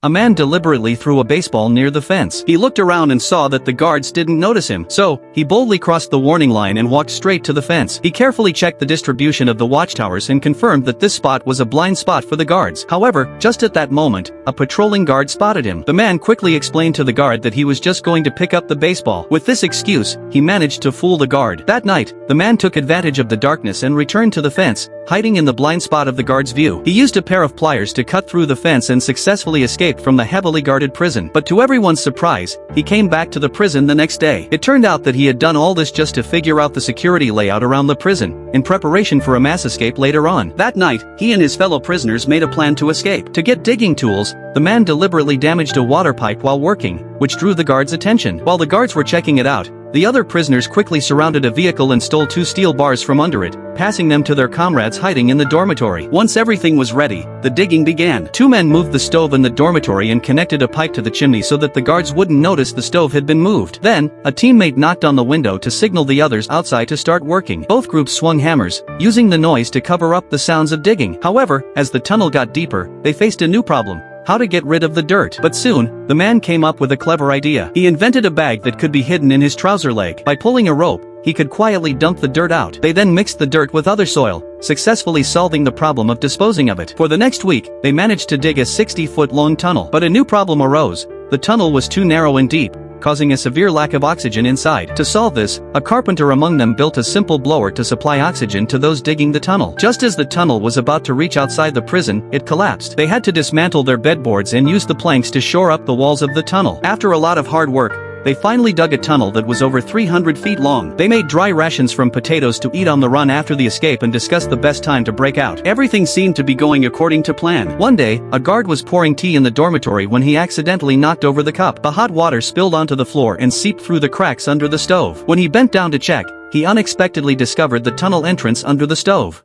A man deliberately threw a baseball near the fence. He looked around and saw that the guards didn't notice him, so he boldly crossed the warning line and walked straight to the fence. He carefully checked the distribution of the watchtowers and confirmed that this spot was a blind spot for the guards. However, just at that moment, a patrolling guard spotted him. The man quickly explained to the guard that he was just going to pick up the baseball. With this excuse, he managed to fool the guard. That night, the man took advantage of the darkness and returned to the fence, hiding in the blind spot of the guard's view. He used a pair of pliers to cut through the fence and successfully escaped from the heavily guarded prison. But to everyone's surprise, he came back to the prison the next day. It turned out that he had done all this just to figure out the security layout around the prison, in preparation for a mass escape later on. That night, he and his fellow prisoners made a plan to escape. To get digging tools, the man deliberately damaged a water pipe while working, which drew the guards' attention. While the guards were checking it out, the other prisoners quickly surrounded a vehicle and stole 2 steel bars from under it, passing them to their comrades hiding in the dormitory. Once everything was ready, the digging began. 2 men moved the stove in the dormitory and connected a pipe to the chimney so that the guards wouldn't notice the stove had been moved. Then, a teammate knocked on the window to signal the others outside to start working. Both groups swung hammers, using the noise to cover up the sounds of digging. However, as the tunnel got deeper, they faced a new problem: how to get rid of the dirt. But soon, the man came up with a clever idea. He invented a bag that could be hidden in his trouser leg. By pulling a rope, he could quietly dump the dirt out. They then mixed the dirt with other soil, successfully solving the problem of disposing of it. For the next week, they managed to dig a 60-foot-long tunnel. But a new problem arose. The tunnel was too narrow and deep, causing a severe lack of oxygen inside. To solve this, a carpenter among them built a simple blower to supply oxygen to those digging the tunnel. Just as the tunnel was about to reach outside the prison, it collapsed. They had to dismantle their bedboards and use the planks to shore up the walls of the tunnel. After a lot of hard work, they finally dug a tunnel that was over 300 feet long. They made dry rations from potatoes to eat on the run after the escape and discussed the best time to break out. Everything seemed to be going according to plan. One day, a guard was pouring tea in the dormitory when he accidentally knocked over the cup. The hot water spilled onto the floor and seeped through the cracks under the stove. When he bent down to check, he unexpectedly discovered the tunnel entrance under the stove.